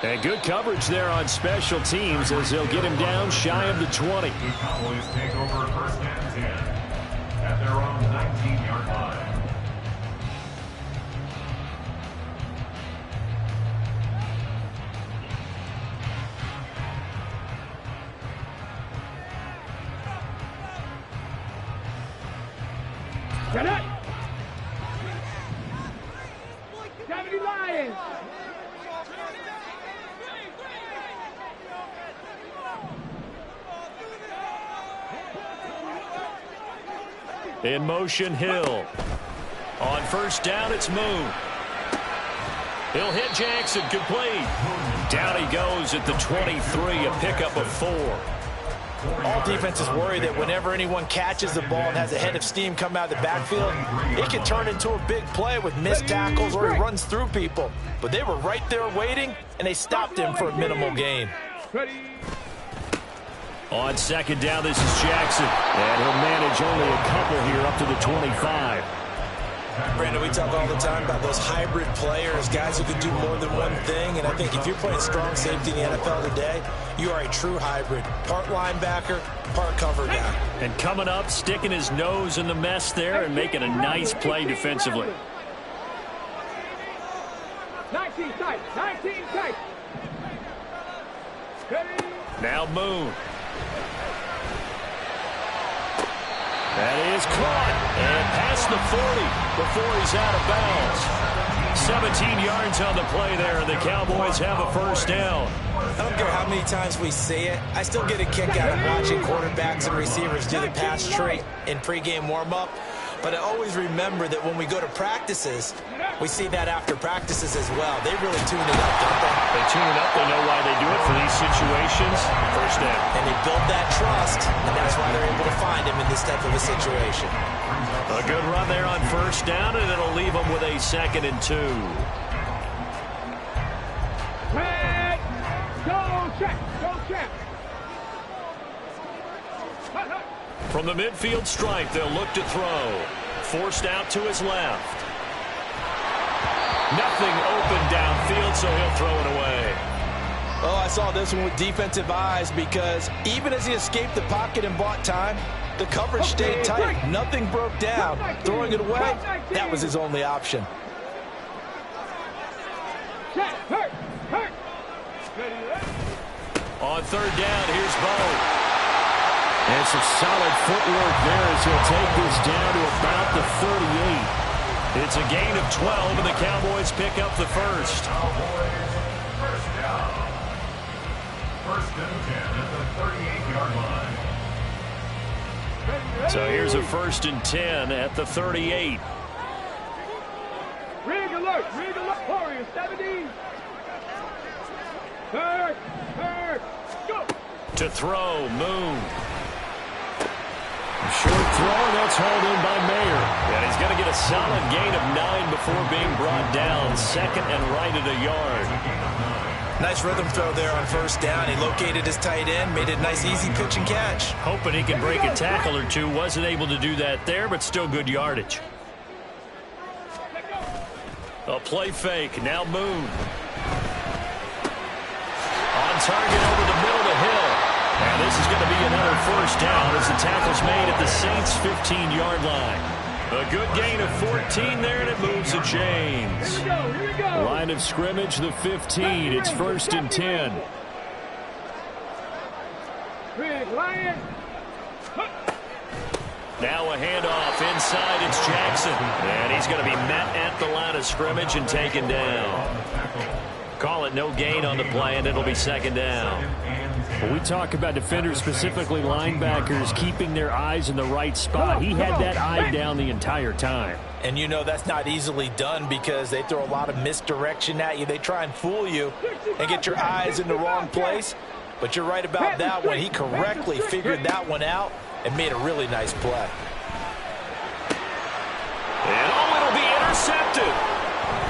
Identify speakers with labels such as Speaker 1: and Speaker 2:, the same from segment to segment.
Speaker 1: And good coverage there on special teams as they'll get him down shy of the 20.
Speaker 2: The Cowboys take over first and 10 at their own 19-yard line.
Speaker 3: Get it! 70 Lions!
Speaker 1: In motion, Hill. On first down, it's Moon. He'll hit Jackson, complete. Down he goes at the 23, a pickup of 4.
Speaker 4: All defenses worry that whenever anyone catches the ball and has a head of steam come out of the backfield, it can turn into a big play with missed tackles or he runs through people. But they were right there waiting, and they stopped him for a minimal gain.
Speaker 1: On second down, this is Jackson. And he'll manage only a couple here up to the 25.
Speaker 4: Brandon, we talk all the time about those hybrid players, guys who can do more than one thing. And I think if you're playing strong safety in the NFL today, you are a true hybrid. Part linebacker, part cover guy.
Speaker 1: And coming up, sticking his nose in the mess there and making a nice play defensively.
Speaker 3: 19 tight, 19 tight.
Speaker 1: Now Moon. That is caught and past the 40 before he's out of bounds. 17 yards on the play there, and the Cowboys have a first down.
Speaker 4: I don't care how many times we see it. I still get a kick out of watching quarterbacks and receivers do the pass tree in pregame warm-up. But I always remember that when we go to practices, we see that after practices as well. They really tune it up, don't they?
Speaker 1: They tune it up. They know why they do it for these situations. First down.
Speaker 4: And they build that trust, and that's why they're able to find him in this type of a situation.
Speaker 1: A good run there on first down, and it'll leave them with a 2nd and 2.
Speaker 3: Check! Go check! Go check!
Speaker 1: From the midfield stripe, they'll look to throw. Forced out to his left. Nothing open downfield, so he'll throw it away.
Speaker 4: Oh, I saw this one with defensive eyes because even as he escaped the pocket and bought time, the coverage stayed tight. Nothing broke down. Throwing it away, that was his only option.
Speaker 1: On third down, here's Bo. And some solid footwork there as he'll take this down to about the 38. It's a gain of 12, and the Cowboys pick up the first.
Speaker 2: Cowboys first down. First and 10 at the 38-yard line.
Speaker 1: So here's a 1st and 10 at the 38.
Speaker 3: Rig alert! Rig alert! Warriors, 17! Third! Go!
Speaker 1: To throw, Moon. Short throw, that's hauled in by Mayer. And he's going to get a solid gain of 9 before being brought down. 2nd and right at a yard.
Speaker 4: Nice rhythm throw there on first down. He located his tight end, made it a nice, easy pitch and catch.
Speaker 1: Hoping he can break a tackle or two. Wasn't able to do that there, but still good yardage. A play fake. Now Moon. On target over the middle to Hill. And this is going to be another first down as the tackle's made at the Saints' 15-yard line. A good gain of 14 there, and it moves to James.
Speaker 3: Here we go.
Speaker 1: Line of scrimmage, the 15. It's 1st and 10.
Speaker 3: Rig, Lion.
Speaker 1: Now a handoff inside. It's Jackson. And he's going to be met at the line of scrimmage and taken down. Call it no gain on the play, and it'll be 2nd down. When we talk about defenders, specifically linebackers, keeping their eyes in the right spot, he had that eye down the entire time.
Speaker 4: And you know that's not easily done because they throw a lot of misdirection at you. They try and fool you and get your eyes in the wrong place. But you're right about that one. He correctly figured that one out and made a really nice play.
Speaker 1: And it'll be intercepted.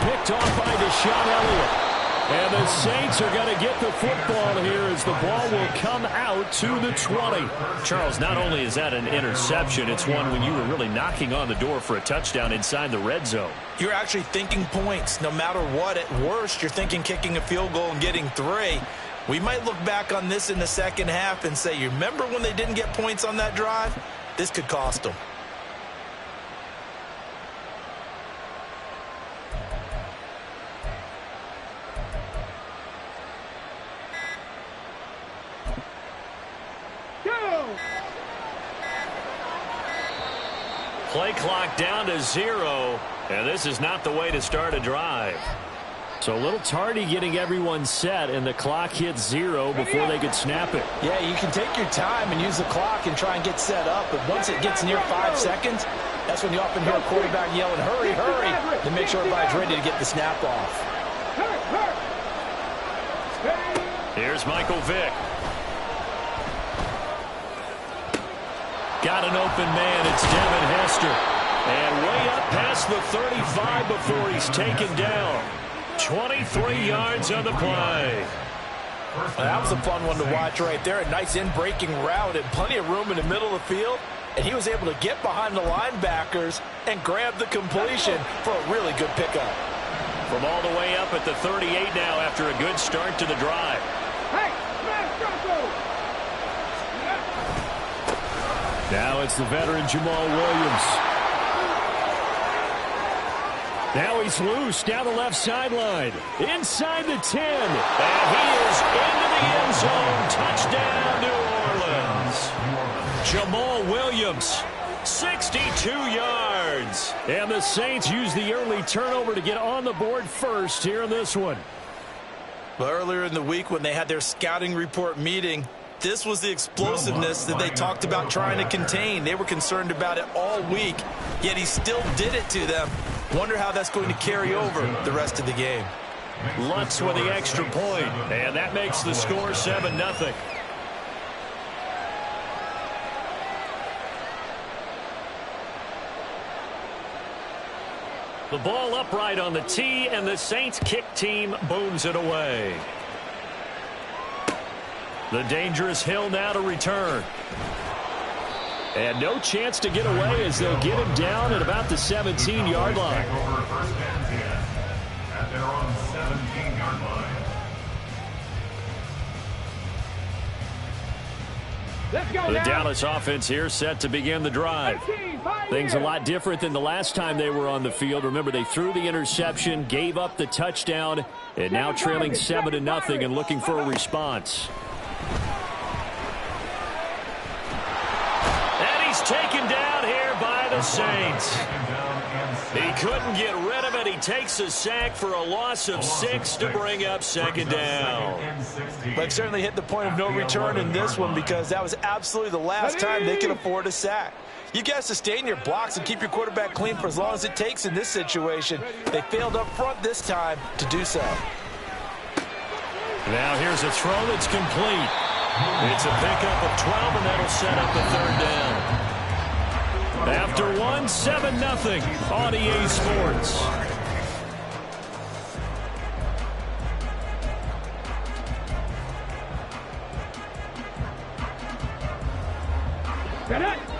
Speaker 1: Picked off by Deshaun Elliott. And the Saints are going to get the football here as the ball will come out to the 20. Charles, not only is that an interception, it's one when you were really knocking on the door for a touchdown inside the red zone.
Speaker 4: You're actually thinking points. No matter what, at worst, you're thinking kicking a field goal and getting 3. We might look back on this in the second half and say, you remember when they didn't get points on that drive? This could cost them.
Speaker 1: Play clock down to 0, and this is not the way to start a drive. So a little tardy getting everyone set, and the clock hits 0 before they could snap it.
Speaker 4: Yeah, you can take your time and use the clock and try and get set up, but once it gets near 5 seconds, that's when you often hear a quarterback yelling, hurry, hurry, to make sure everybody's ready to get the snap off.
Speaker 1: Here's Michael Vick. Got an open man. It's Devin Hester. And way up past the 35 before he's taken down. 23 yards on the play.
Speaker 4: That was a fun one to watch right there. A nice in-breaking route and plenty of room in the middle of the field. And he was able to get behind the linebackers and grab the completion for a really good pickup.
Speaker 1: From all the way up at the 38 now after a good start to the drive.
Speaker 3: Hey, smash Bronco!
Speaker 1: Now it's the veteran Jamal Williams. Now he's loose down the left sideline. Inside the 10. And he is into the end zone. Touchdown, New Orleans. Jamal Williams, 62 yards. And the Saints use the early turnover to get on the board first here in this one.
Speaker 4: But earlier in the week when they had their scouting report meeting, this was the explosiveness that they talked about trying to contain. They were concerned about it all week, yet he still did it to them. Wonder how that's going to carry over the rest of the game.
Speaker 1: Lutz with the extra point, and that makes the score 7-0. The ball upright on the tee, and the Saints kick team booms it away. The dangerous Hill now to return. And no chance to get away as they'll get him down at about the 17-yard line.
Speaker 2: Over first and 10 at their own 17-yard line.
Speaker 3: Let's go
Speaker 1: The
Speaker 3: now.
Speaker 1: Dallas offense here set to begin the drive.
Speaker 3: 18, fire.
Speaker 1: Things a lot different than the last time they were on the field. Remember, they threw the interception, gave up the touchdown, and now trailing 7-0 and looking for a response. And he's taken down here by the Saints. He couldn't get rid of it. He takes a sack for a loss of 6 to bring up second down.
Speaker 4: But certainly hit the point of no return in this one because that was absolutely the last time they could afford a sack. You guys sustain your blocks and keep your quarterback clean for as long as it takes in this situation. They failed up front this time to do so.
Speaker 1: Now here's a throw that's complete. It's a pickup of 12, and that'll set up the third down. After one, 7-0 on EA Sports.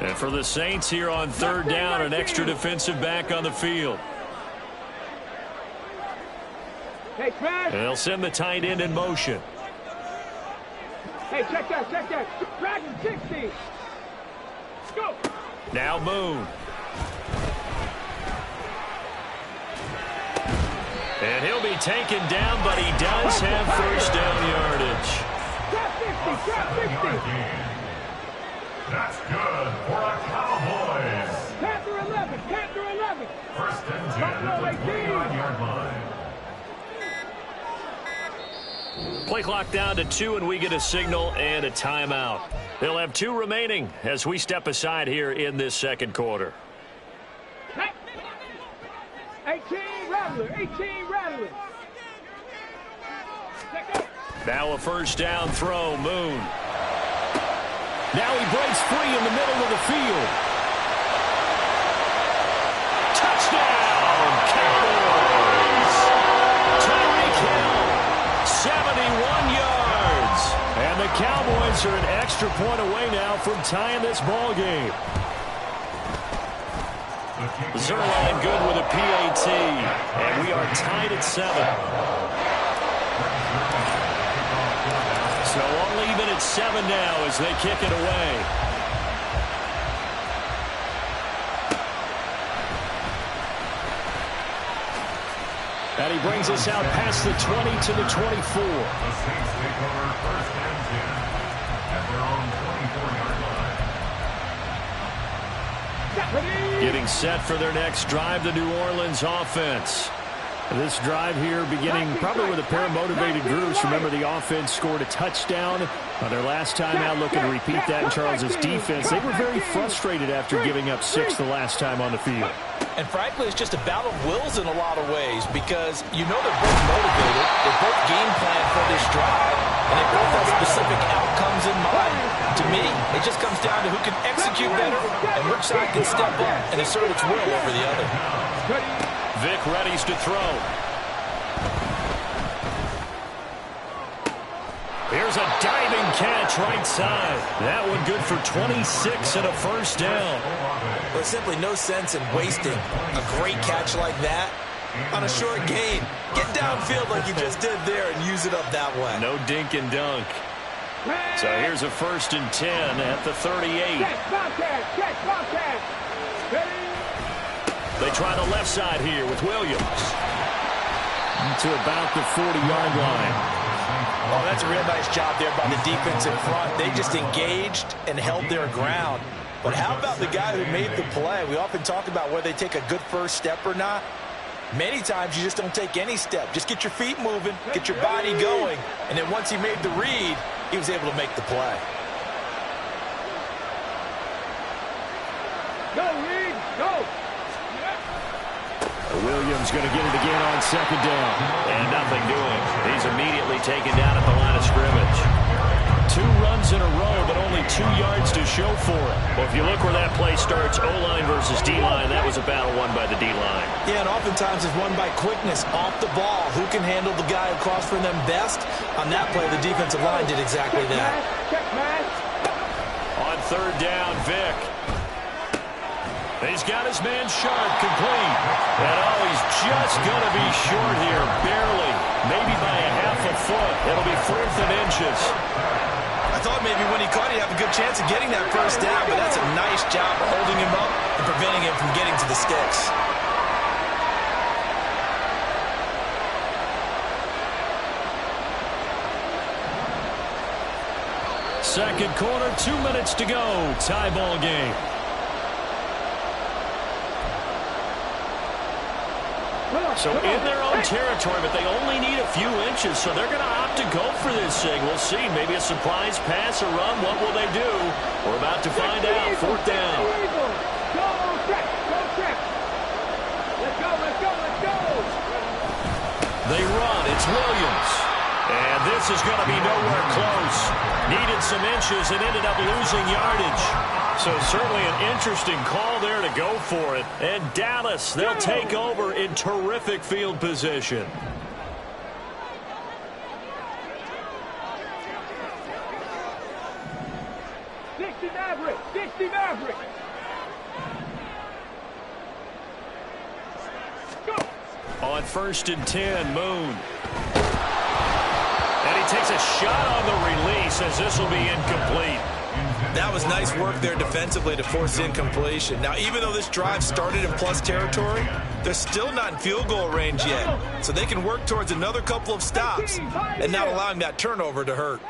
Speaker 1: And for the Saints here on third down, an extra defensive back on the field.
Speaker 3: Hey, Trash.
Speaker 1: They'll send the tight end in motion.
Speaker 3: Hey, check that, check that. Dragon 60. Go.
Speaker 1: Now Moon. And he'll be taken down, but he does have first down yardage.
Speaker 3: Trap 60, trap 60.
Speaker 2: That's good for the Cowboys.
Speaker 3: Panther 11, Panther 11.
Speaker 2: First and 10 at the 29-yard line.
Speaker 1: Play clock down to 2, and we get a signal and a timeout. They'll have 2 remaining as we step aside here in this second quarter.
Speaker 3: Hey. 18 Rattler, 18 Rattler. Check out.
Speaker 1: Now a first down throw, Moon. Now he breaks free in the middle of the field. Touchdown, Cowboys! Tyreek Hill extra point away now from tying this ball game. Zuerlein good with a PAT, and we are tied at 7. So all even at 7 now as they kick it away. And he brings us out past the 20 to the 24.
Speaker 2: The Saints take over 1st and 10 at their own 24-yard line.
Speaker 1: Getting set for their next drive, the New Orleans offense. This drive here beginning probably with a pair of motivated groups. Remember, the offense scored a touchdown on their last time out. Looking to repeat that in Charles's defense. They were very frustrated after giving up 6 the last time on the field.
Speaker 4: And frankly, it's just a battle of wills in a lot of ways because you know they're both motivated. They both game plan for this drive, and they both have specific outcomes in mind. To me, it just comes down to who can execute better and which side can step up and assert its will over the other.
Speaker 1: Vic readies to throw. Here's a diving catch right side. That one good for 26 and a first down.
Speaker 4: There's simply no sense in wasting a great catch like that on a short gain. Get downfield like you just did there and use it up that way.
Speaker 1: No dink and dunk. So here's a 1st and 10 at the 38. They try the left side here with Williams. To about the 40-yard line.
Speaker 4: Oh, that's a real nice job there by the defense in front. They just engaged and held their ground. But how about the guy who made the play? We often talk about whether they take a good first step or not. Many times you just don't take any step. Just get your feet moving, get your body going, and then once he made the read, he was able to make the play.
Speaker 3: Go, Reed, go.
Speaker 1: Williams going to get it again on 2nd down. And nothing doing. He's immediately taken down at the line of scrimmage. 2 runs in a row, but only 2 yards to show for it. Well, if you look where that play starts, O-line versus D-line, that was a battle won by the D-line.
Speaker 4: Yeah, and oftentimes it's won by quickness off the ball. Who can handle the guy across from them best? On that play, the defensive line did exactly that.
Speaker 1: On 3rd down, Vic. He's got his man Sharp complete. And oh, he's just going to be short here, barely. Maybe by a half a foot. It'll be 4th and inches.
Speaker 4: I thought maybe when he caught, he'd have a good chance of getting that first down, but that's a nice job of holding him up and preventing him from getting to the sticks.
Speaker 1: Second quarter, 2 minutes to go. Tie ball game. So in their own territory, but they only need a few inches, so they're going to opt to go for this thing. We'll see. Maybe a surprise pass or run. What will they do? We're about to find out. 4th down.
Speaker 3: Go, check. Let's go.
Speaker 1: They run. It's Williams. And this is going to be nowhere close. Needed some inches and ended up losing yardage. So certainly an interesting call there to go for it. And Dallas, they'll take over in terrific field position.
Speaker 3: Maverick. Go.
Speaker 1: On 1st and 10, Moon. And he takes a shot on the release as this will be incomplete.
Speaker 4: That was nice work there defensively to force incompletion. Now, even though this drive started in plus territory, they're still not in field goal range yet. So they can work towards another couple of stops and not allowing that turnover to hurt.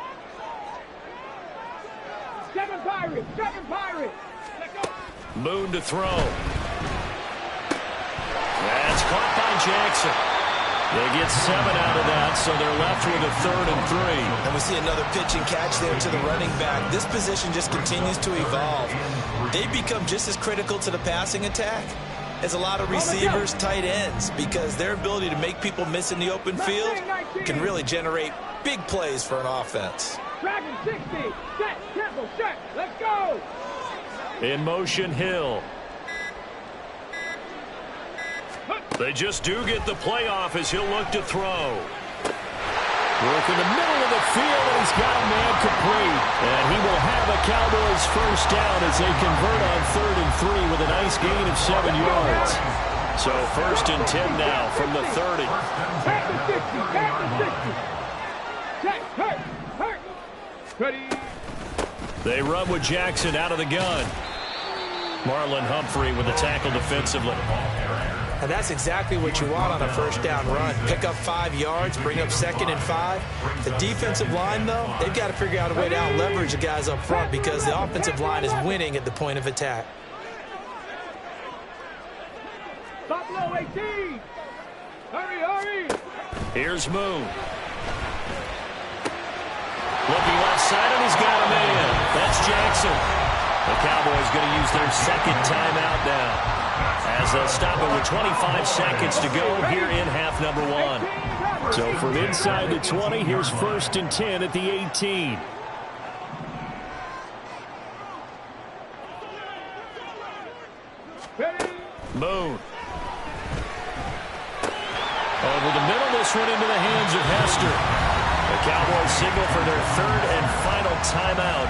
Speaker 3: Second Pirate. Let go.
Speaker 1: Moon to throw. That's caught by Jackson. They get 7 out of that, so they're left with a 3rd and 3.
Speaker 4: And we see another pitch and catch there to the running back. This position just continues to evolve. They become just as critical to the passing attack as a lot of receivers, tight ends, because their ability to make people miss in the open field can really generate big plays for an offense.
Speaker 3: Dragon 60. Set. Temple. Set. Let's go.
Speaker 1: In motion, Hill. They just do get the playoff as he'll look to throw. Work in the middle of the field, and he's got a man complete. And he will have a Cowboys first down as they convert on 3rd and 3 with a nice gain of 7 yards. So 1st and 10 now from the 30.
Speaker 3: Back to 60, back to 60. Check, hurt. Ready.
Speaker 1: They run with Jackson out of the gun. Marlon Humphrey with the tackle defensively.
Speaker 4: And that's exactly what you want on a first down run. Pick up 5 yards, bring up 2nd and 5. The defensive line, though, they've got to figure out a way to out-leverage the guys up front because the offensive line is winning at the point of attack.
Speaker 3: Stop low, 18. Hurry.
Speaker 1: Here's Moon. Looking left side, and he's got a man. That's Jackson. The Cowboys going to use their 2nd timeout now as they'll stop it with 25 seconds to go here in half number 1. So from inside the 20, here's 1st and 10 at the 18. Moon. Over the middle, this one into the hands of Hester. The Cowboys signal for their 3rd and final timeout.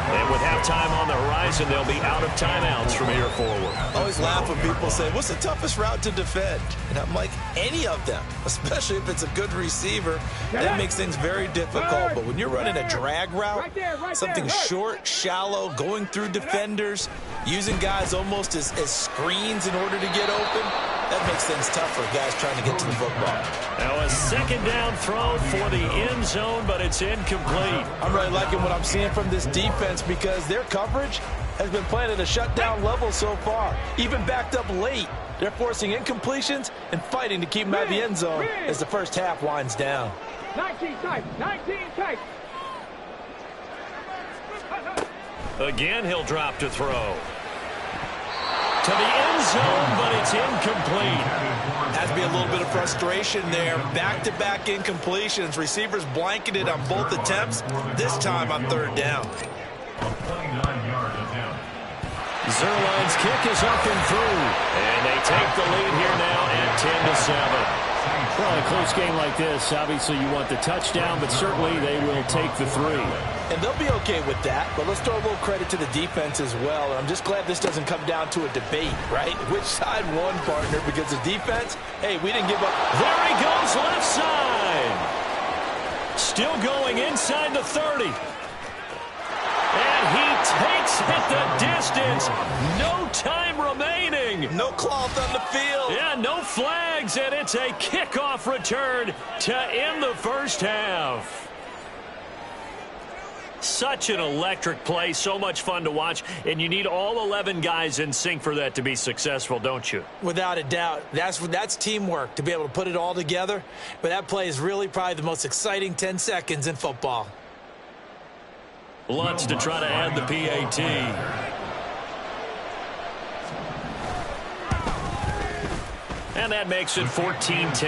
Speaker 1: And with halftime on the horizon, they'll be out of timeouts from here forward.
Speaker 4: I always laugh when people say, what's the toughest route to defend? And I'm like, any of them, especially if it's a good receiver. That makes things very difficult. But when you're running a drag route, something short, shallow, going through defenders, using guys almost as screens in order to get open, that makes things tough for guys trying to get to the football.
Speaker 1: Now a 2nd down throw for the end zone, but it's incomplete.
Speaker 4: I'm really liking what I'm seeing from this defense because their coverage has been playing at a shutdown level so far. Even backed up late, they're forcing incompletions and fighting to keep them out of the end zone as the first half winds down.
Speaker 3: 19 tight.
Speaker 1: Again, he'll drop to throw. To the end zone, but it's incomplete.
Speaker 4: Has to be a little bit of frustration there. Back-to-back incompletions. Receivers blanketed on both attempts, this time on 3rd down.
Speaker 1: Zerline's kick is up and through. And they take the lead here now at 10-7. Well, in a close game like this, obviously you want the touchdown, but certainly they will take the 3.
Speaker 4: And they'll be okay with that, but let's throw a little credit to the defense as well. And I'm just glad this doesn't come down to a debate, right? Which side won, partner? Because the defense, hey, we didn't give up.
Speaker 1: There he goes, left side. Still going inside the 30. And he takes it the distance. No time remaining.
Speaker 4: No cloth on the field.
Speaker 1: Yeah, no flags, and it's a kickoff return to end the first half. Such an electric play, so much fun to watch, and you need all 11 guys in sync for that to be successful, don't you?
Speaker 4: Without a doubt. That's teamwork, to be able to put it all together. But that play is really probably the most exciting 10 seconds in football.
Speaker 1: Lutz to try to add the PAT. And that makes it 14-10.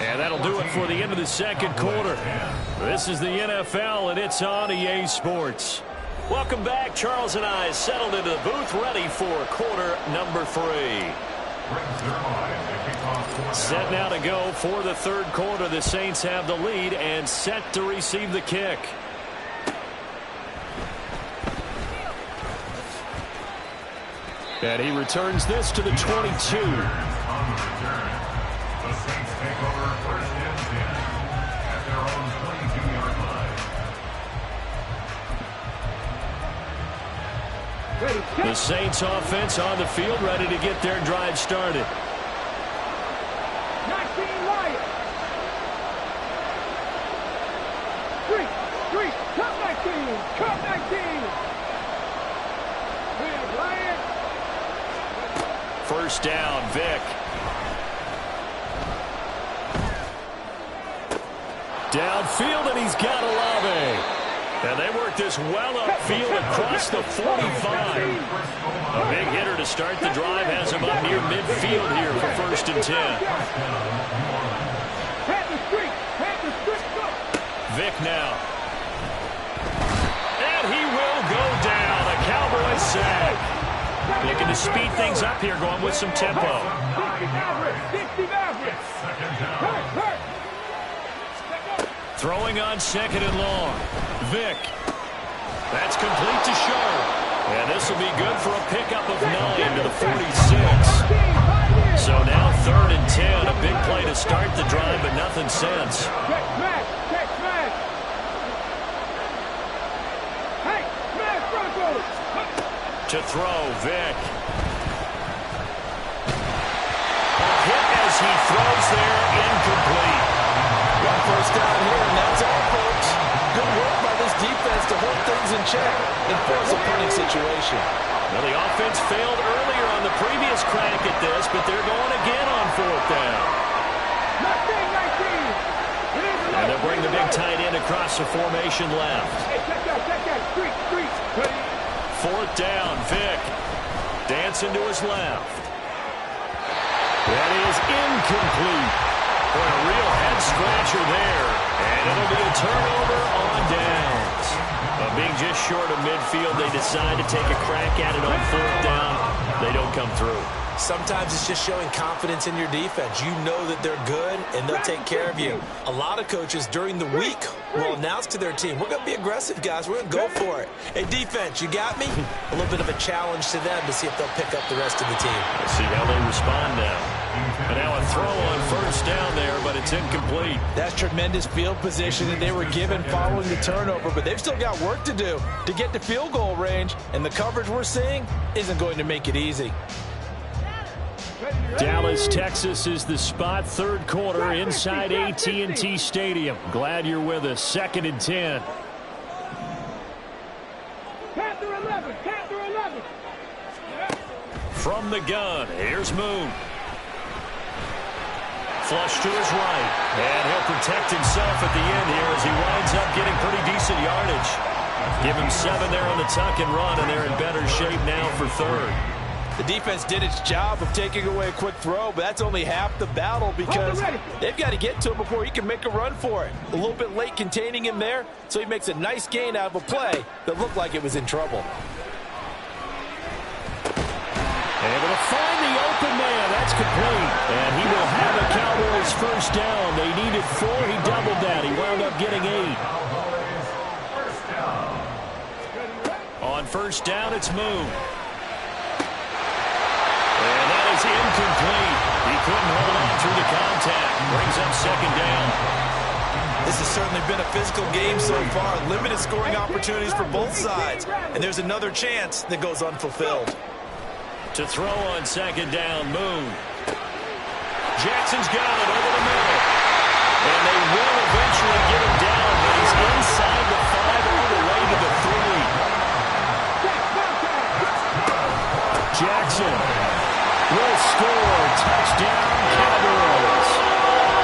Speaker 1: And that'll do it for the end of the 2nd quarter. This is the NFL, and it's on EA Sports. Welcome back. Charles and I settled into the booth, ready for quarter number 3. Set now to go for the 3rd quarter. The Saints have the lead and set to receive the kick. And he returns this to the 22. The Saints offense on the field, ready to get their drive started.
Speaker 3: 19 Lions. 3, cut 19, cut 19. We have Lions.
Speaker 1: First down, Vic. Downfield, and he's got Olave. And they work this well upfield across the 45. A big hitter to start the drive, has him up near midfield here for 1st and 10. Vic now. And he will go down. A Cowboys sack. Looking to speed things up here, going with some tempo.
Speaker 3: 60 average.
Speaker 1: Throwing on 2nd and long. Vick. That's complete to Shaw. And this will be good for a pickup of 9 to the 46. So now 3rd and 10. A big play to start the drive, but nothing since.
Speaker 3: Check smash. Check smash. Hey, smash Broncos.
Speaker 1: To throw, Vick. A hit as he throws there, incomplete.
Speaker 5: One first down here, and that's all, folks. Good work by this defense to hold things in check and force a punting situation.
Speaker 1: Well, the offense failed earlier on the previous crack at this, but they're going again on 4th down.
Speaker 3: 19.
Speaker 1: And they'll bring the big tight end across the formation left.
Speaker 3: Hey, check that. Street.
Speaker 1: 4th down, Vick. Dancing to his left. That is incomplete. For a real head-scratcher there. And it'll be a turnover on downs. Being just short of midfield, they decide to take a crack at it on 4th down. They don't come through.
Speaker 4: Sometimes it's just showing confidence in your defense. You know that they're good, and they'll take care of you. A lot of coaches during the week will announce to their team, we're going to be aggressive, guys. We're going to go for it. Hey, defense, you got me? A little bit of a challenge to them to see if they'll pick up the rest of the team.
Speaker 1: We'll see how they respond now. And now a throw on 1st down there, but it's incomplete.
Speaker 5: That's tremendous field position that they were given following the turnover, but they've still got work to do to get to field goal range, and the coverage we're seeing isn't going to make it easy.
Speaker 1: Dallas, Texas is the spot. 3rd quarter inside AT&T Stadium. Glad you're with us. 2nd and 10.
Speaker 3: Panther 11.
Speaker 1: From the gun, here's Moon. Flush to his right. And he'll protect himself at the end here as he winds up getting pretty decent yardage. Give him 7 there on the tuck and run, and they're in better shape now for 3rd.
Speaker 5: The defense did its job of taking away a quick throw, but that's only half the battle because they've got to get to him before he can make a run for it. A little bit late containing him there, so he makes a nice gain out of a play that looked like it was in trouble.
Speaker 1: Able to find the open man. That's complete. And he will have a Cowboys 1st down. They needed 4. He doubled that. He wound up getting 8. On 1st down, it's Moon. And that is incomplete. He couldn't hold on through the contact. Brings up 2nd down.
Speaker 4: This has certainly been a physical game so far. Limited scoring opportunities for both sides. And there's another chance that goes unfulfilled.
Speaker 1: To throw on 2nd down, Moon. Jackson's got it over the middle. And they will eventually get him down, but he's inside the 5 all the way to the 3. Jackson will score. Touchdown, Cowboys.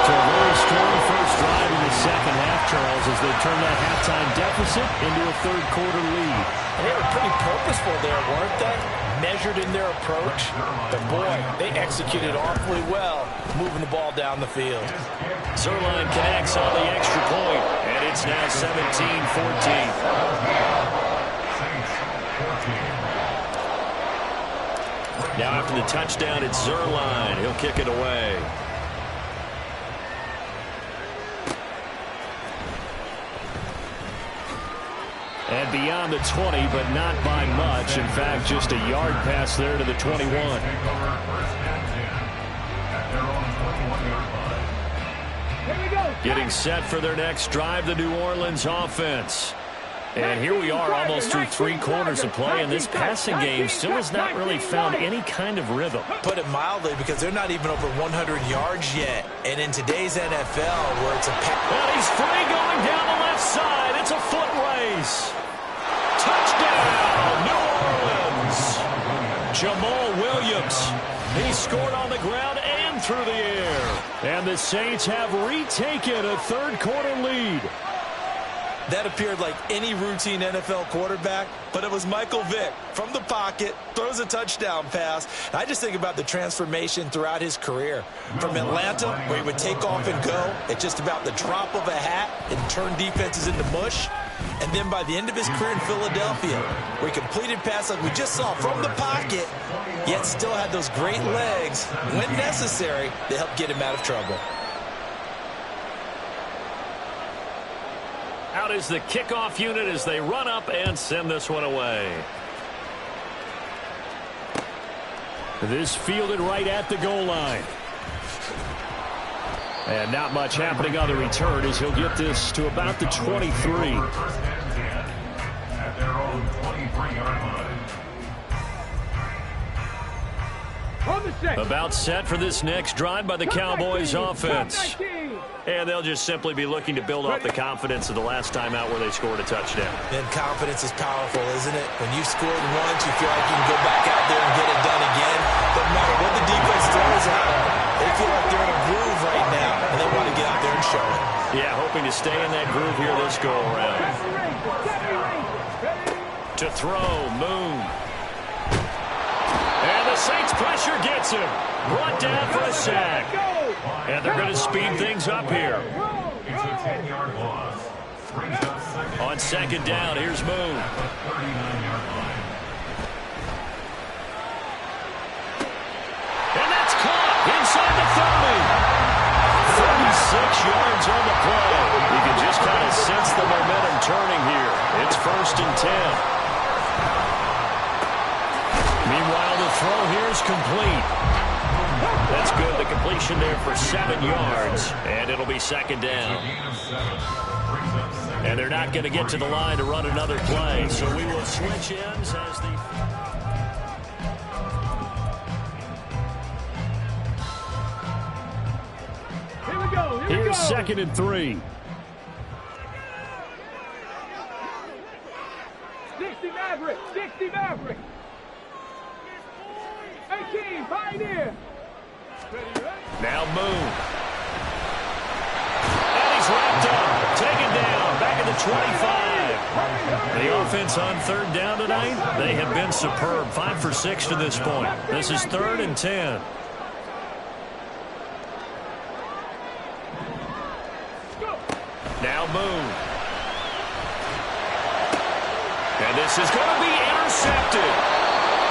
Speaker 1: So a very strong first drive in the 2nd half, Charles, as they turn that halftime deficit into a 3rd quarter lead.
Speaker 5: And they were pretty purposeful there, weren't they? Measured in their approach. But boy, they executed awfully well, moving the ball down the field.
Speaker 1: Zuerlein connects on the extra point, and it's now 17-14. Now after the touchdown, it's Zuerlein. He'll kick it away. And beyond the 20, but not by much. In fact, just a yard pass there to the 21. Getting set for their next drive, the New Orleans offense. And here we are almost through 3 quarters of play, and this passing game still has not really found any kind of rhythm.
Speaker 4: Put it mildly, because they're not even over 100 yards yet. And in today's NFL, where it's a
Speaker 1: and he's free going down the left side. It's a foot race. Touchdown, New Orleans. Jamal Williams. He scored on the ground and through the air. And the Saints have retaken a 3rd quarter lead.
Speaker 4: That appeared like any routine NFL quarterback, but it was Michael Vick from the pocket, throws a touchdown pass. And I just think about the transformation throughout his career. From Atlanta, where he would take off and go at just about the drop of a hat and turn defenses into mush. And then by the end of his career in Philadelphia, where he completed passes like we just saw from the pocket, yet still had those great legs, when necessary, to help get him out of trouble.
Speaker 1: Out is the kickoff unit as they run up and send this one away. This fielded right at the goal line. And not much happening on the return as he'll get this to about the 23.
Speaker 2: First and 10 at their own 23-yard line.
Speaker 3: On the set.
Speaker 1: About set for this next drive by the Cowboys offense. And they'll just simply be looking to build off the confidence of the last time out where they scored a touchdown.
Speaker 4: And confidence is powerful, isn't it? When you scored once, you feel like you can go back out there and get it done again. Doesn't matter what the defense throws at them. They feel like they're in a groove right now, and they want to get out there and show it.
Speaker 1: Yeah, hoping to stay in that groove here this go-around. To throw, Moon. And the Saints pressure gets him. Brought down for a sack. And they're going to speed things up here.
Speaker 2: It's a 10-yard loss. Brings up second.
Speaker 1: On second down, here's Moon.
Speaker 2: At the 39-yard line.
Speaker 1: And that's caught inside the 30. 36 yards on the play. You can just kind of sense the momentum turning here. It's first and 10. Meanwhile, the throw here is complete. That's good. The completion there for 7 yards. And it'll be second down. And they're not going to get to the line to run another play. So we will switch ends as the...
Speaker 3: Here we go.
Speaker 1: Here's second and 3.
Speaker 3: 60 Maverick. 60 Maverick. 18 Pioneer.
Speaker 1: Now Moon. And he's wrapped up. Taken down. Back at the 25. The offense on third down tonight, they have been superb. 5 for 6 to this point. This is third and 10. Now Moon. And this is going to be intercepted.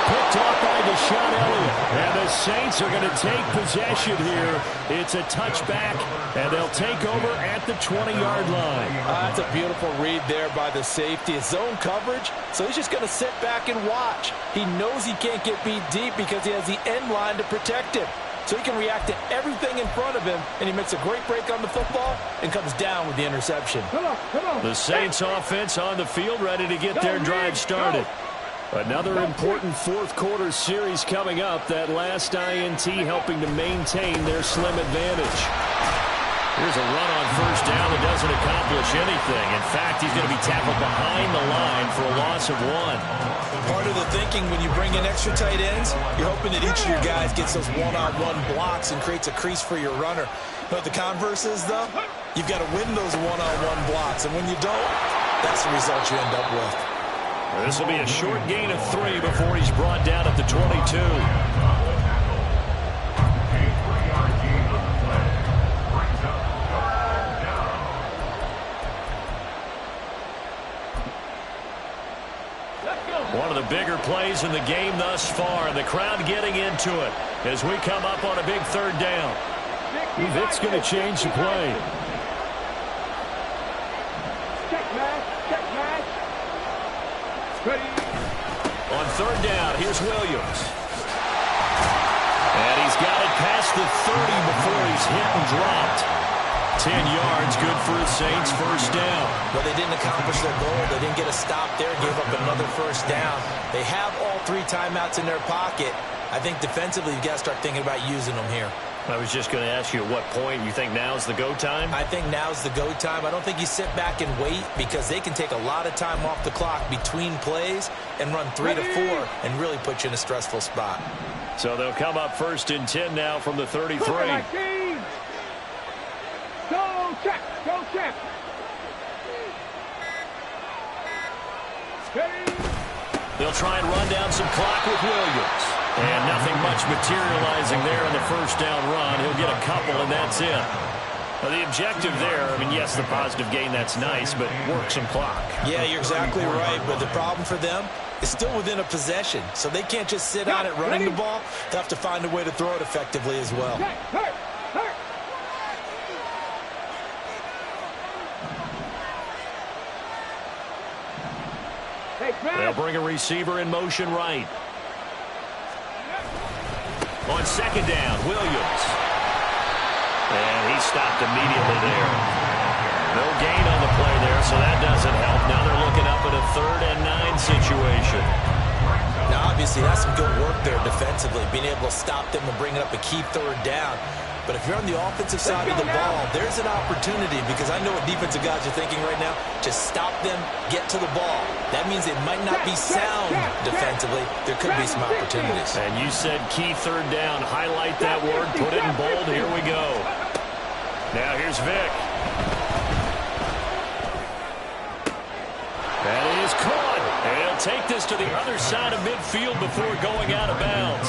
Speaker 1: Picked off by Deshaun Elliott. And the Saints are going to take possession here. It's a touchback, and they'll take over at the 20-yard line.
Speaker 5: That's a beautiful read there by the safety. It's zone coverage, so he's just going to sit back and watch. He knows he can't get beat deep because he has the end line to protect him. So he can react to everything in front of him, and he makes a great break on the football and comes down with the interception.
Speaker 3: Come on.
Speaker 1: The Saints offense on the field ready to get their drive started. Another important fourth quarter series coming up. That last INT helping to maintain their slim advantage. Here's a run on first down that doesn't accomplish anything. In fact, he's going to be tackled behind the line for a loss of 1.
Speaker 4: Part of the thinking when you bring in extra tight ends, you're hoping that each of your guys gets those one-on-one blocks and creates a crease for your runner. But the converse is, though, you've got to win those one-on-one blocks. And when you don't, that's the result you end up with.
Speaker 1: This will be a short gain of 3 before he's brought down at the 22. One of the bigger plays in the game thus far, and the crowd getting into it as we come up on a big third down. Vic's going to change the play. On third down, here's Williams. And he's got it past the 30 before he's hit and dropped. 10 yards, good for the Saints, first down.
Speaker 4: Well, they didn't accomplish their goal. They didn't get a stop there, gave up another first down. They have all 3 timeouts in their pocket. I think defensively, you've got to start thinking about using them here.
Speaker 1: I was just going to ask you at what point you think now's the go time?
Speaker 4: I think now's the go time. I don't think you sit back and wait because they can take a lot of time off the clock between plays and run 3 to 4 and really put you in a stressful spot.
Speaker 1: So they'll come up first and 10 now from the 33.
Speaker 3: Go check.
Speaker 1: They'll try and run down some clock with Williams. And nothing much materializing there on the first down run. He'll get a couple, and that's it. Well, the objective there, I mean, yes, the positive gain, that's nice, but work some clock.
Speaker 4: Yeah, you're exactly right. But the problem for them is still within a possession. So they can't just sit on it running the ball. They have to find a way to throw it effectively as well.
Speaker 1: They'll bring a receiver in motion right. On second down, Williams. And he stopped immediately there. No gain on the play there, so that doesn't help. Now they're looking up at a 3rd and 9 situation.
Speaker 4: Now, obviously, that's some good work there defensively, being able to stop them and bring up a key 3rd down. But if you're on the offensive side of the ball, there's an opportunity, because I know what defensive guys are thinking right now. Just stop them, get to the ball. That means it might not be sound defensively. There could be some opportunities.
Speaker 1: And you said key 3rd down. Highlight that word, put it in bold. Here we go. Now here's Vick. That is caught. And he'll take this to the other side of midfield before going out of bounds.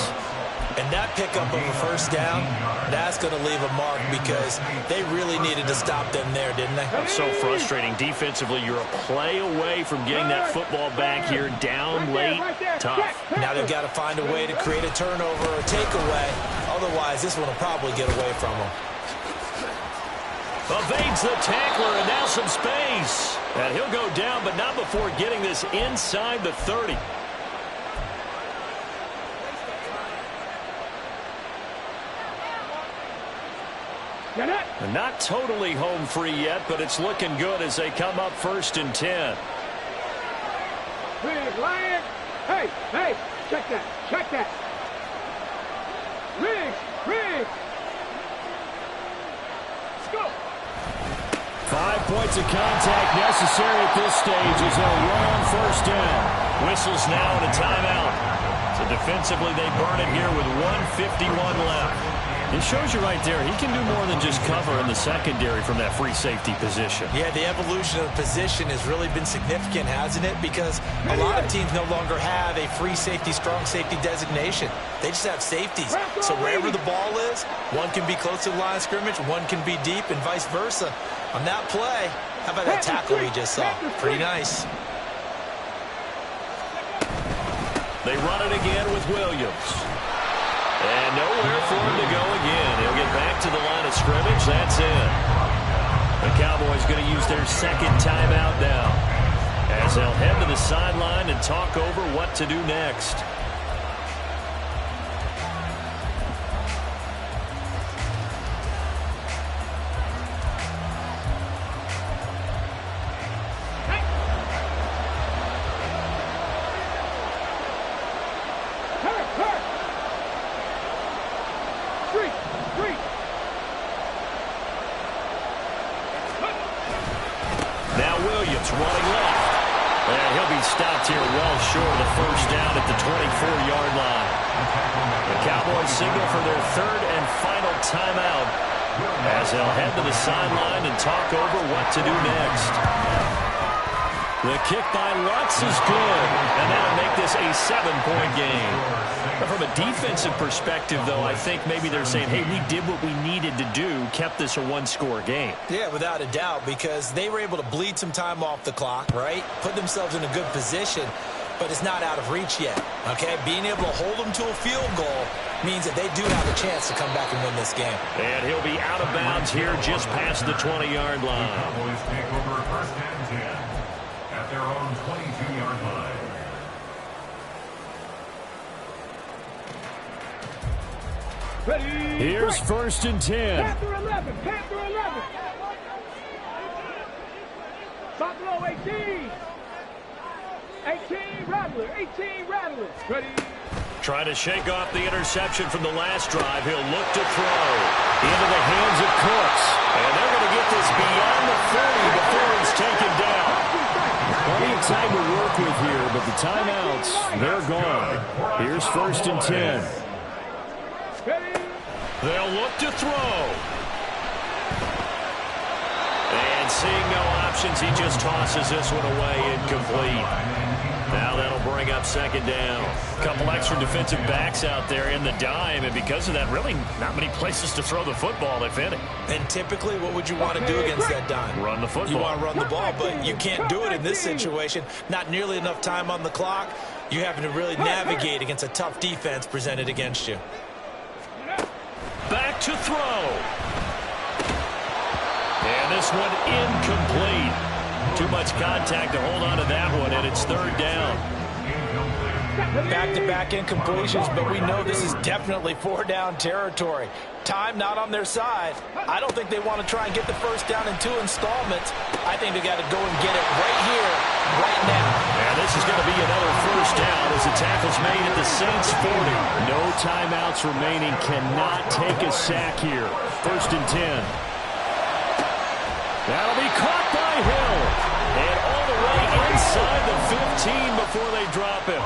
Speaker 4: And that pickup of a 1st down, that's going to leave a mark, because they really needed to stop them there, didn't they?
Speaker 1: It's so frustrating. Defensively, you're a play away from getting that football back here, down late, tough.
Speaker 4: Now they've got to find a way to create a turnover or takeaway. Otherwise, this one will probably get away from them.
Speaker 1: Evades the tackler, and now some space. And he'll go down, but not before getting this inside the 30. And not totally home free yet, but it's looking good as they come up 1st and 10.
Speaker 3: Big Lion. Hey, hey, check that, check that. Riggs, Riggs. Let's go.
Speaker 1: 5 points of contact necessary at this stage as they'll run on 1st down. Whistles now and a timeout. So defensively they burn it here with 1:51 left. It shows you right there, he can do more than just cover in the secondary from that free safety position.
Speaker 4: Yeah, the evolution of the position has really been significant, hasn't it? Because a lot of teams no longer have a free safety, strong safety designation. They just have safeties. So wherever the ball is, one can be close to the line of scrimmage, one can be deep, and vice versa. On that play, how about that tackle we just saw? Pretty nice.
Speaker 1: They run it again with Williams. And nowhere for him to go again. He'll get back to the line of scrimmage. That's it. The Cowboys going to use their 2nd timeout now, as they'll head to the sideline and talk over what to do next. Running left. And he'll be stopped here well short of the 1st down at the 24-yard line. The Cowboys signal for their 3rd and final timeout as they'll head to the sideline and talk over what to do next. The kick by Lutz is good, and that'll make this a 7-point game. But from a defensive perspective, though, I think maybe they're saying, hey, we did what we needed to do, kept this a 1-score game.
Speaker 4: Yeah, without a doubt, because they were able to bleed some time off the clock, right? Put themselves in a good position, but it's not out of reach yet, okay? Being able to hold them to a field goal means that they do have a chance to come back and win this game.
Speaker 1: And he'll be out of bounds here just past the 20-yard line.
Speaker 2: Cowboys take over 1st and 10 at their own 22-yard line.
Speaker 3: Ready.
Speaker 1: Here's 1st and 10.
Speaker 3: Panther 11, Panther 11. Buffalo 18. 18 Rattler, 18 Rattler. Ready.
Speaker 1: Trying to shake off the interception from the last drive. He'll look to throw into the hands of Cooks. And they're going to get this beyond the 40 before he's taken down. Plenty of time to work with here, but the timeouts, they're gone. Here's 1st and 10. They'll look to throw. And seeing no options, he just tosses this one away, incomplete. Now that'll bring up 2nd down. A couple extra defensive backs out there in the dime, and because of that, really not many places to throw the football, if any.
Speaker 4: And typically, what would you want to do against that dime?
Speaker 1: Run the football.
Speaker 4: You want to run the ball, but you can't do it in this situation. Not nearly enough time on the clock. You having to really navigate against a tough defense presented against you.
Speaker 1: Back to throw. And this one incomplete. Too much contact to hold on to that one, and it's 3rd down.
Speaker 5: Back-to-back incompletions, but we know this is definitely four-down territory. Time not on their side. I don't think they want to try and get the first down in 2 installments. I think they got to go and get it right here, right now.
Speaker 1: And this is going to be another first down as the tackle's made at the Saints 40. No timeouts remaining. Cannot take a sack here. 1st and 10. That'll be caught by Hill. And all the way inside the 15 before they drop him.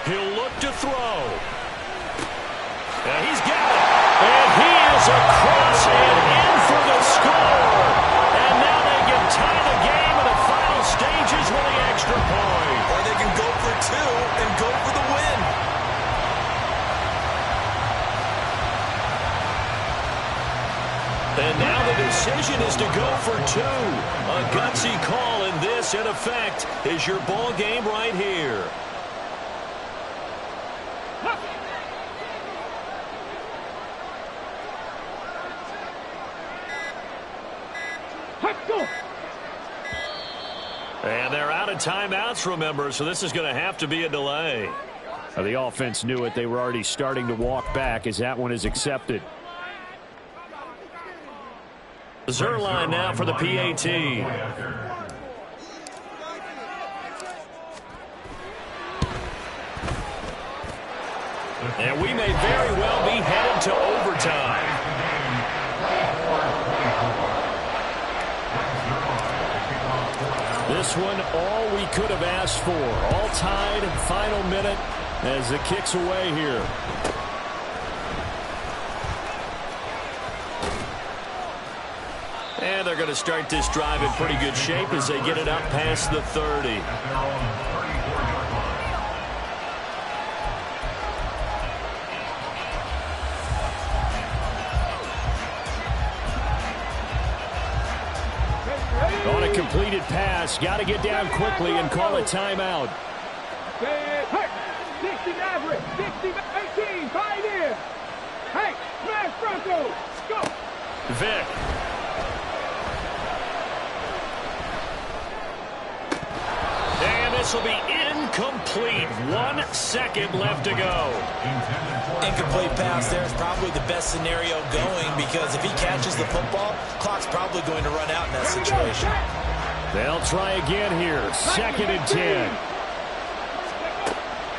Speaker 1: He'll look to throw. And he's got it. And he is across and in for the score. And now they can tie the game in the final stages with the extra point.
Speaker 4: Or they can go for 2 and go for the win.
Speaker 1: And now the decision is to go for 2. A gutsy call, and this, in effect, is your ball game right here. And they're out of timeouts, remember, so this is going to have to be a delay. The offense knew it. They were already starting to walk back as that one is accepted. Zuerlein now for the PAT. And we may very well be headed to overtime. This one, all we could have asked for. All tied, final minute as it kicks away here. And they're going to start this drive in pretty good shape as they get it up past the 30. On a completed pass, got to get down quickly and call a timeout.
Speaker 3: 60 Maverick, 60 18, Pioneer. Hey, smash Broncos, go.
Speaker 1: Vic. And this will be incomplete. 1 second left to go.
Speaker 4: Incomplete pass there is probably the best scenario going because if he catches the football, clock's probably going to run out in that situation.
Speaker 1: They'll try again here. 2nd and 10.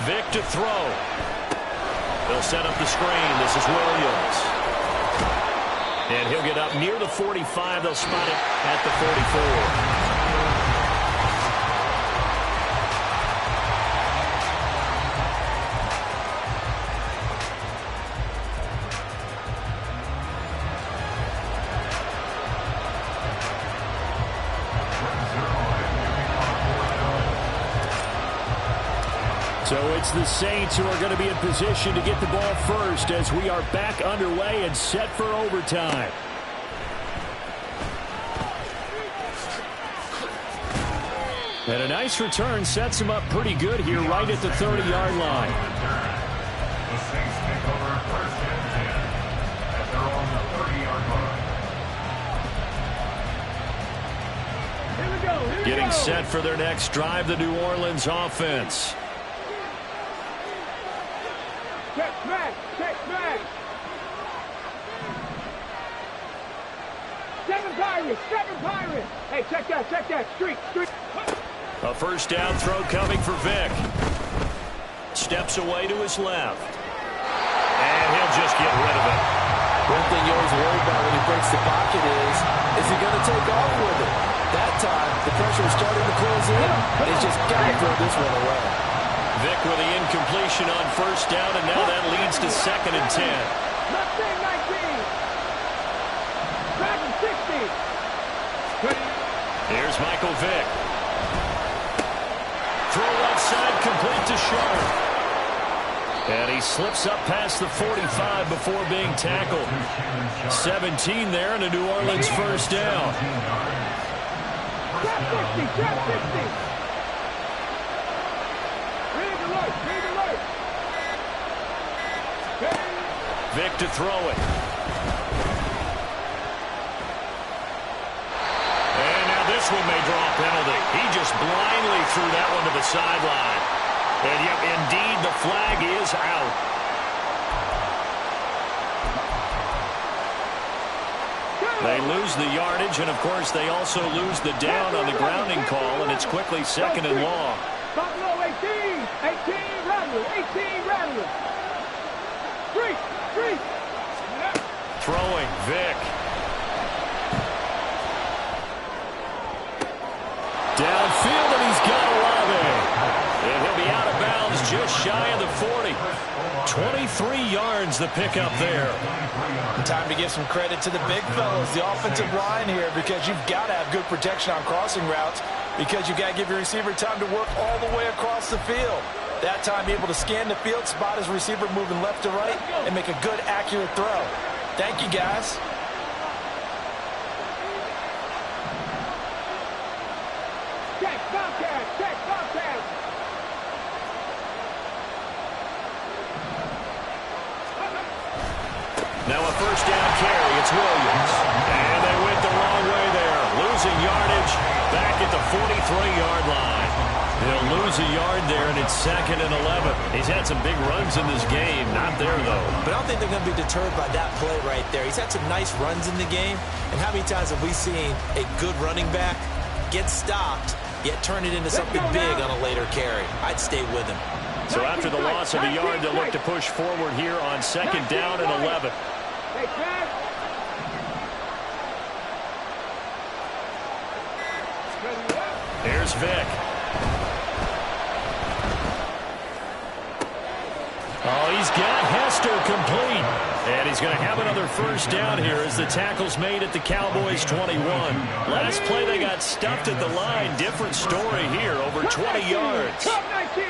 Speaker 1: Vic to throw. They'll set up the screen. This is Williams. And he'll get up near the 45. They'll spot it at the 44. So it's the Saints who are going to be in position to get the ball first as we are back underway and set for overtime. And a nice return sets him up pretty good here right at the 30-yard line.
Speaker 2: The Saints take over 1st and 10 as they're on the 30-yard line.
Speaker 3: Here we go, here we
Speaker 1: Getting
Speaker 3: go.
Speaker 1: set for their next drive, the New Orleans offense.
Speaker 3: Check smash, check smash. 7 Pirates, 7 Pirates. Hey, check that, streak.
Speaker 1: A first down throw coming for Vic. Steps away to his left. And he'll just get rid of it.
Speaker 5: One thing you always worry about when he breaks the pocket is he going to take off with it? That time, the pressure is starting to close in, and he's just got to throw this one away.
Speaker 1: Vic with the incompletion on first down, and now that leads to 2nd and 10.
Speaker 3: Left in 19. Back in 60.
Speaker 1: Here's Michael Vick. Throw left side, complete to Sharp. And he slips up past the 45 before being tackled. 17 there and a New Orleans first down.
Speaker 3: Trap 60, trap 60. Big alert, big alert.
Speaker 1: Vic to throw it. And now this one may draw a penalty. He just blindly threw that one to the sideline. And yep, indeed, the flag is out. They lose the yardage, and of course they also lose the down on the grounding call, and it's quickly second and long.
Speaker 3: Buffalo 18, 18 Rattler, 18 Rattler. Three.
Speaker 1: Throwing, Vick. Downfield, and he's got Olave. And he'll be out of bounds just shy of the 40. 23 yards the pickup there.
Speaker 5: Time to give some credit to the big fellas, the offensive line here, because you've got to have good protection on crossing routes, because you've got to give your receiver time to work all the way across the field. That time, be able to scan the field, spot his receiver moving left to right, and make a good, accurate throw. Thank you, guys.
Speaker 3: Check, Bobcat.
Speaker 1: Now a first down carry. It's Williams. And they went the wrong way there. Losing yardage back at the 43-yard line. He'll lose a yard there, and it's second and 11. He's had some big runs in this game. Not there, though.
Speaker 4: But I don't think they're going to be deterred by that play right there. He's had some nice runs in the game. And how many times have we seen a good running back get stopped, yet turn it into something big on a later carry? I'd stay with him.
Speaker 1: So after the loss of a yard, they'll look to push forward here on second down and 11.
Speaker 3: Hey, Chad.
Speaker 1: Here's Vick. Oh, he's got Hester complete. And he's going to have another first down here as the tackle's made at the Cowboys' 21. Last play, they got stuffed at the line. Different story here, over 20 yards.
Speaker 3: Top 19.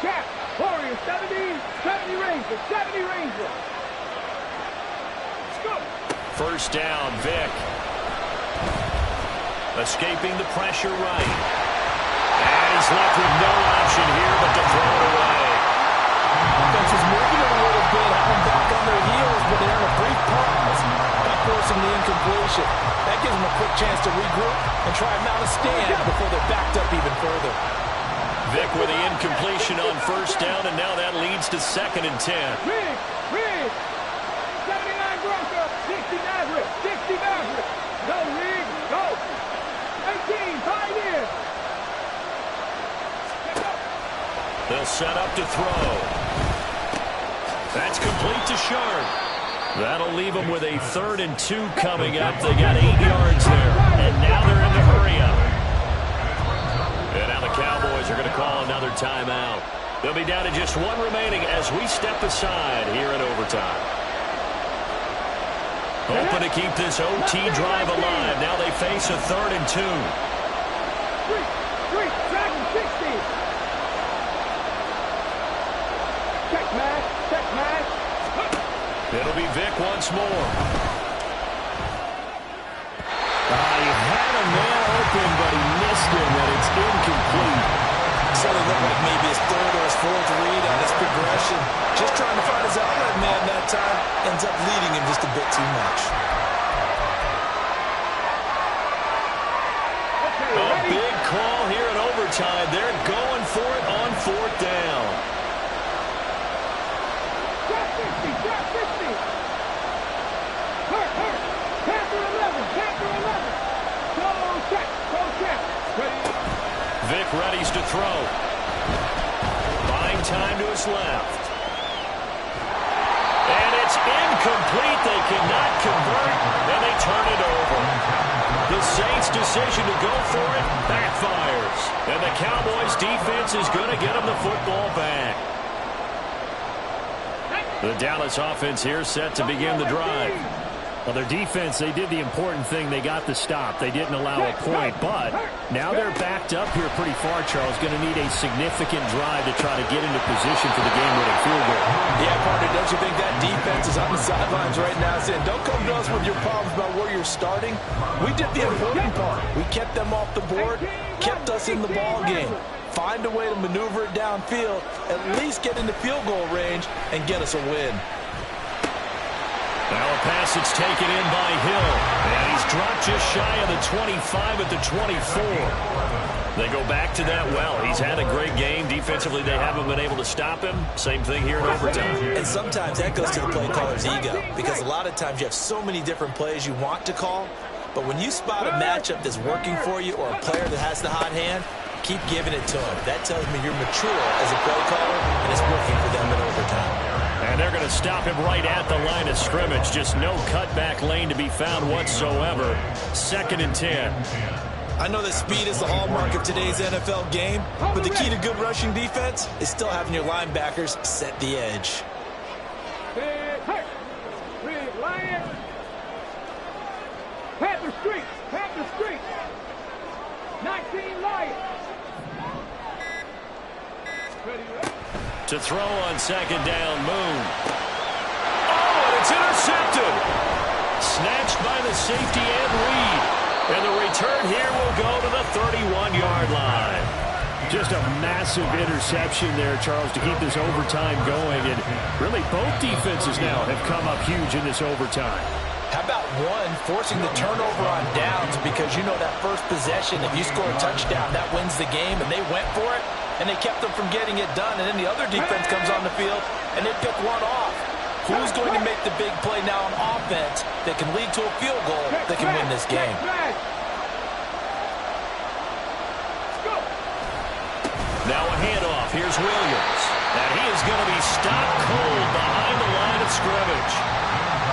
Speaker 3: Check. Warriors, 70 Ranger, 70 Ranger. Let's go.
Speaker 1: First down, Vick. Escaping the pressure right. And he's left with no option here but to throw it away.
Speaker 5: Offense was moving it a little bit, having back on their heels, but they're in a brief pause. That forcing the incompletion. That gives them a quick chance to regroup and try and mount a stand before they're backed up even further.
Speaker 1: Vick with the incompletion on first down, and now that leads to second and 10.
Speaker 3: Rig. 79 Bronco, 60 Maverick. Go, Rig, go. 18, tied in.
Speaker 1: They'll set up to throw. That's complete to Sharp. That'll leave them with a 3rd and 2 coming up. They got 8 yards there, and now they're in the hurry-up. And now the Cowboys are going to call another timeout. They'll be down to just one remaining as we step aside here in overtime. Hoping to keep this OT drive alive. Now they face a 3rd and 2.
Speaker 3: Three, Dragon 60. Check, Matt.
Speaker 1: It'll be Vick once more. He had a man open, but he missed him, and it's incomplete.
Speaker 4: Certainly looked like maybe his 3rd or his 4th read on his progression. Just trying to find his outlet man that time. Ends up leading him just a bit too much.
Speaker 1: A big call here in overtime. They're going for it on 4th down.
Speaker 3: Drop 50. Hurt. Panther 11. Go check. Ready.
Speaker 1: Vick readies to throw. Buying time to his left. And it's incomplete. They cannot convert, and they turn it over. The Saints' decision to go for it backfires. And the Cowboys' defense is going to get them the football back. The Dallas offense here set to begin the drive.
Speaker 6: Well, their defense, they did the important thing. They got the stop. They didn't allow a point, but now they're backed up here pretty far, Charles. Going to need a significant drive to try to get into position for the game-winning field goal.
Speaker 5: Yeah, partner, don't you think that defense is on the sidelines right now saying, don't come to us with your problems about where you're starting? We did the important part. We kept them off the board, kept us in the ball game. Find a way to maneuver it downfield, at least get into field goal range, and get us a win.
Speaker 1: Now a pass that's taken in by Hill. And he's dropped just shy of the 25 at the 24. They go back to that well. He's had a great game. Defensively, they haven't been able to stop him. Same thing here in overtime.
Speaker 4: And sometimes that goes to the play caller's ego, because a lot of times you have so many different plays you want to call, but when you spot a matchup that's working for you or a player that has the hot hand, keep giving it to him. That tells me you're mature as a play caller, and it's working for them in overtime.
Speaker 1: And they're going to stop him right at the line of scrimmage. Just no cutback lane to be found whatsoever. 2nd and 10.
Speaker 4: I know that speed is the hallmark of today's NFL game, but the key to good rushing defense is still having your linebackers set the edge.
Speaker 3: Panther Street, Panther Street. 19 Lions.
Speaker 1: To throw on 2nd down, Moon. Oh, and it's intercepted. Snatched by the safety and Reed. And the return here will go to the 31-yard line.
Speaker 6: Just a massive interception there, Charles, to keep this overtime going. And really, both defenses now have come up huge in this overtime.
Speaker 4: How about one forcing the turnover on downs, because you know that first possession, if you score a touchdown, that wins the game, and they went for it, and they kept them from getting it done, and then the other defense comes on the field, and they pick one off. Who's going to make the big play now on offense that can lead to a field goal that can win this game?
Speaker 1: Now a handoff. Here's Williams. And he is going to be stopped cold behind the line of scrimmage.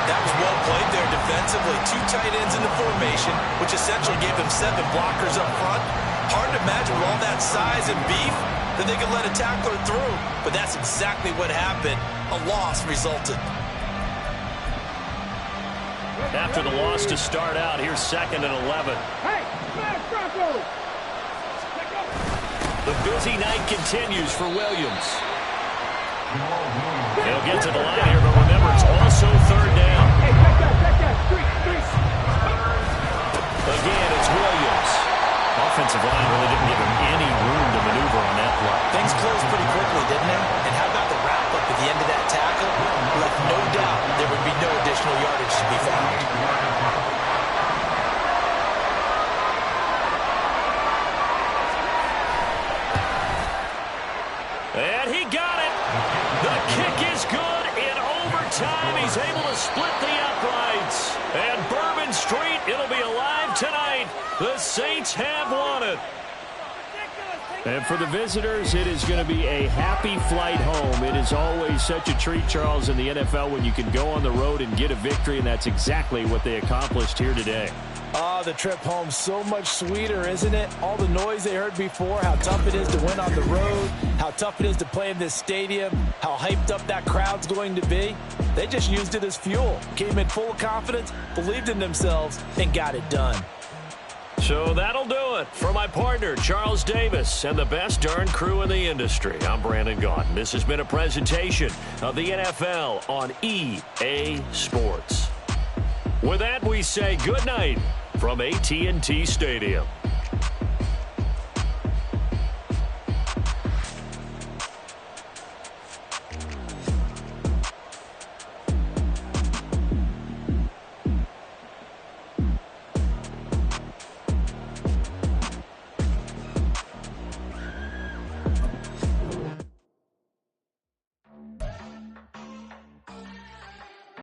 Speaker 4: That was well played there defensively. 2 tight ends in the formation, which essentially gave them 7 blockers up front. Hard to imagine with all that size and beef that they could let a tackler through. But that's exactly what happened. A loss resulted.
Speaker 1: After the loss to start out, here's 2nd and 11.
Speaker 3: Hey, smash Broncos.
Speaker 1: The busy night continues for Williams. He'll get to the line here, but remember, it's also 3rd down.
Speaker 3: Hey, check that, street.
Speaker 1: Again, it's Williams. Offensive line really didn't give him any room to maneuver on that play.
Speaker 4: Things closed pretty quickly, didn't they? And how about the wrap-up at the end of that tackle? Left no doubt there would be no additional yardage to be found.
Speaker 1: And he got it. The kick is good in overtime. He's able to split the uprights. And Bourbon Street, it'll be alive tonight. The Saints have won it.
Speaker 6: And for the visitors, it is going to be a happy flight home. It is always such a treat, Charles, in the NFL when you can go on the road and get a victory, and that's exactly what they accomplished here today.
Speaker 5: The trip home so much sweeter, isn't it? All the noise they heard before, how tough it is to win on the road, how tough it is to play in this stadium, how hyped up that crowd's going to be. They just used it as fuel, came in full of confidence, believed in themselves, and got it done.
Speaker 1: So that'll do it for my partner, Charles Davis, and the best darn crew in the industry. I'm Brandon Gaudin. This has been a presentation of the NFL on EA Sports. With that, we say good night from AT&T Stadium.